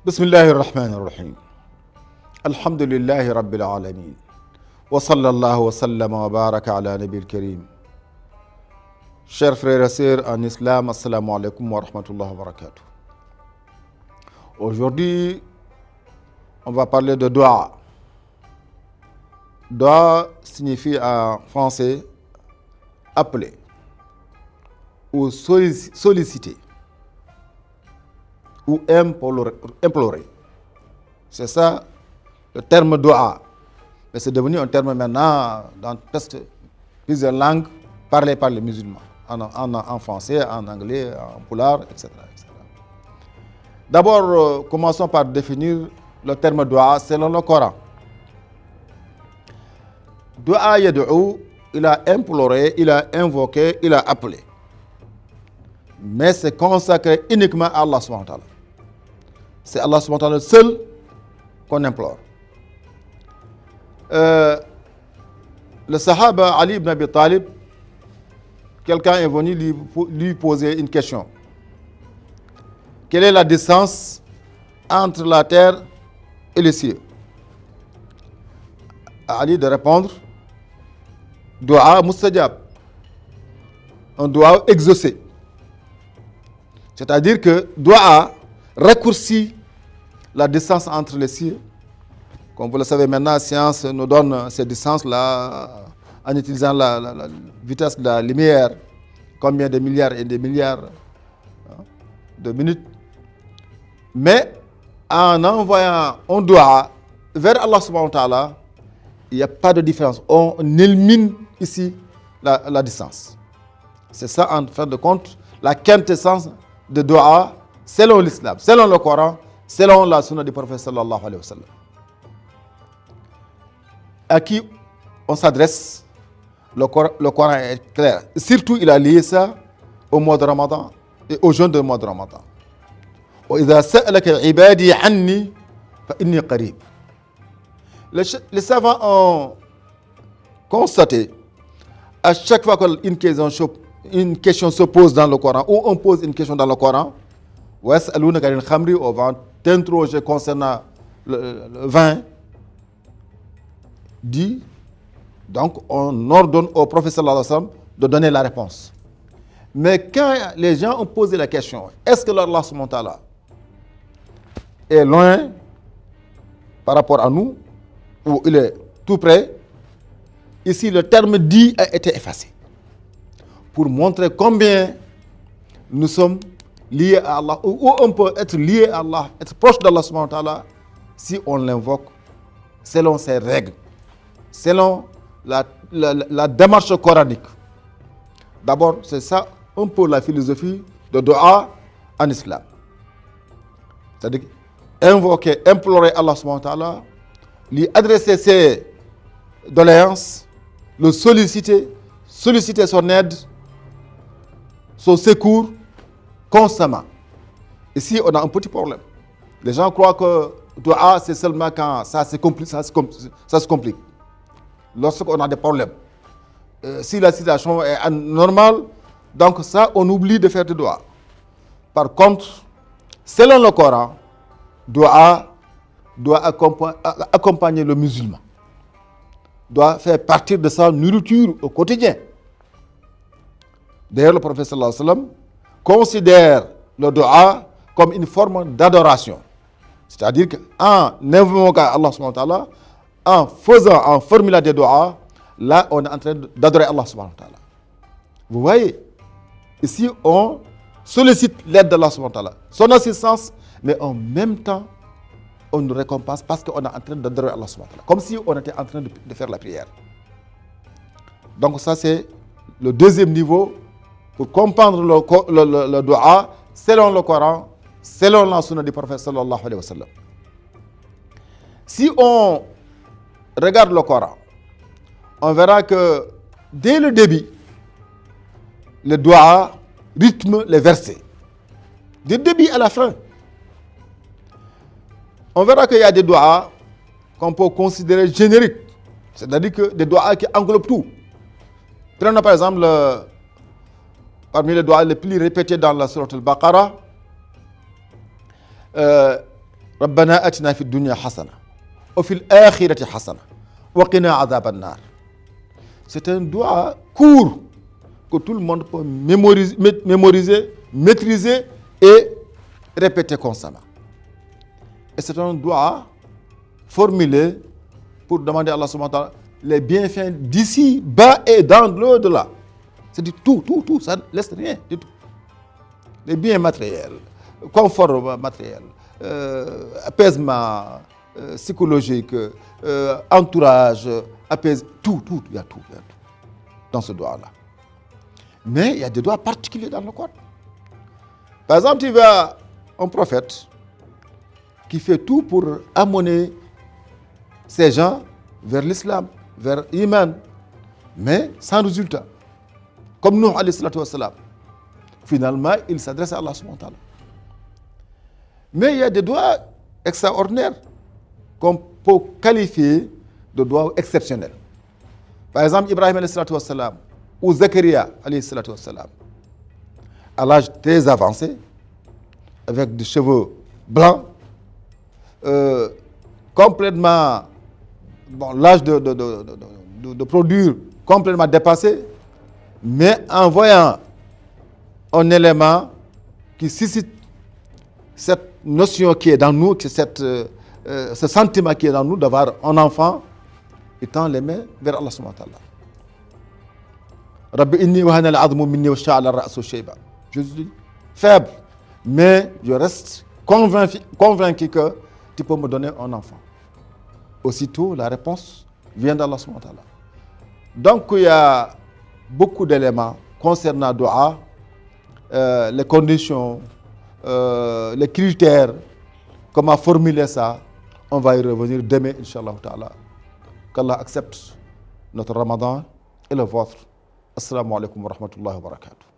بسم الله الرحمن الرحيم الحمد لله رب العالمين وصلى الله وسلم وبارك على نبي الكريم. Chers frères et sœurs en islam, assalamu alaikum wa rahmatullahi wa barakatuh. Aujourd'hui, on va parler de dua. Dua signifie en français appeler ou solliciter ou implorer. C'est ça le terme dua. Mais c'est devenu un terme maintenant dans presque plusieurs langues parlées par les musulmans. En français, en anglais, en pulaar, etc. D'abord, commençons par définir le terme dua selon le Coran. Dua yad'u, il a imploré, il a invoqué, il a appelé. Mais c'est consacré uniquement à Allah subhanahu wa ta'ala. C'est Allah subhanahu wa ta'ala seul qu'on implore. Le Sahaba Ali ibn Abi Talib, quelqu'un est venu lui poser une question. Quelle est la distance entre la terre et les cieux? Ali de répondre, dua mustajab, un dua exaucé. C'est-à-dire que dua raccourcit la distance entre les cieux. Comme vous le savez maintenant, la science nous donne ces distances-là en utilisant la vitesse de la lumière, combien de milliards et de milliards de minutes. Mais en envoyant un dua vers Allah subhanahu wa ta'ala, il n'y a pas de différence. On élimine ici la distance. C'est ça, en fin de compte, la quintessence de dua selon l'islam, selon le Coran, selon la sunna du prophète sallallahu alayhi wa sallam. À qui on s'adresse, le Coran est clair. Surtout, il a lié ça au mois de Ramadan et au jeûne du mois de Ramadan. وَإِذَا سَأَلَكَ عِبَادِي عَنِّي فَإِنِّي قَرِيبٌ. Les savants ont constaté, à chaque fois qu'une question se pose dans le Coran, ou on pose une question dans le Coran, on va t'interroger concernant le vin, dit, donc on ordonne au prophète sallallahu alayhi wa sallam de donner la réponse. Mais quand les gens ont posé la question, est-ce que Allah subhanahu wa ta'ala est loin par rapport à nous, ou il est tout près, ici le terme dit a été effacé pour montrer combien nous sommes liés à Allah, ou on peut être lié à Allah, être proche d'Allah subhanahu wa ta'ala si on l'invoque selon ses règles, selon la démarche coranique. D'abord, c'est ça un peu la philosophie de dua en islam. C'est-à-dire invoquer, implorer Allah subhanahu wa ta'ala, lui adresser ses doléances, le solliciter son aide, son secours constamment. Ici, on a un petit problème. Les gens croient que dua, c'est seulement quand ça se complique. Lorsqu'on a des problèmes. Si la situation est anormale, donc ça, on oublie de faire du dua. Par contre, selon le Coran, dua doit accompagner le musulman, doit faire partie de sa nourriture au quotidien. D'ailleurs, le prophète sallallahu alayhi wa sallam considère le dua comme une forme d'adoration. C'est-à-dire qu'en invoquant Allah subhanahu wa ta'ala, en formulant des doigts, là, on est en train d'adorer Allah subhanahu wa ta'ala. Vous voyez, ici, on sollicite l'aide d'Allah subhanahu wa ta'ala, son assistance, mais en même temps, on nous récompense parce qu'on est en train d'adorer Allah subhanahu wa ta'ala, comme si on était en train de faire la prière. Donc ça, c'est le deuxième niveau pour comprendre le dua selon le Coran, selon la sunna du prophète sallallahu alayhi wa sallam. Si on regarde le Coran, on verra que dès le début, le dua rythme les versets. Du début à la fin. On verra qu'il y a des doigts qu'on peut considérer génériques. C'est-à-dire que des doigts qui englobent tout. Prenons par exemple, parmi les doigts les plus répétés dans la sourate Al-Baqarah, Rabbana atina fi dunya hasana wa fil akhirati hasana wa qina adhaban nar. C'est un dua court que tout le monde peut mémoriser, maîtriser et répéter constamment. Et c'est un dua formulé pour demander à Allah subhanahu wa ta'ala les bienfaits d'ici, bas et dans l'au-delà. C'est du tout, ça ne laisse rien du tout. Les biens matériels, confort matériel, apaisement psychologique, entourage, tout, il y a tout dans ce doigt-là. Mais il y a des doigts particuliers dans le Coran. Par exemple, tu vois un prophète qui fait tout pour amener ces gens vers l'islam, vers l'iman, mais sans résultat. Comme Nuh alayhi salatu wassalam. Finalement, il s'adresse à Allah subhanahu wa ta'ala. Mais il y a des doigts extraordinaires qu'on peut qualifier de doigts exceptionnels. Par exemple, Ibrahim alayhi salatu wassalam ou Zakaria alayhi salatu wassalam, à l'âge très avancé, avec des cheveux blancs, complètement, l'âge de produire complètement dépassé, mais en voyant un élément qui suscite cette notion qui est dans nous, ce sentiment qui est dans nous d'avoir un enfant, il tend les mains vers Allah subhanahu wa ta'ala. Rabbi inni wahana al-'azmu minni wa sha'ala ar-ra'su shayba. Je suis faible, mais je reste convaincu que tu peux me donner un enfant. Aussitôt, la réponse vient d'Allah subhanahu wa ta'ala. Donc, il y a beaucoup d'éléments concernant Dua, les conditions, les critères, comment formuler ça. On va y revenir demain, Inch'Allah ta'ala. Qu'Allah accepte notre Ramadan et le vôtre. Assalamu alaikum wa rahmatullahi wa barakatuh.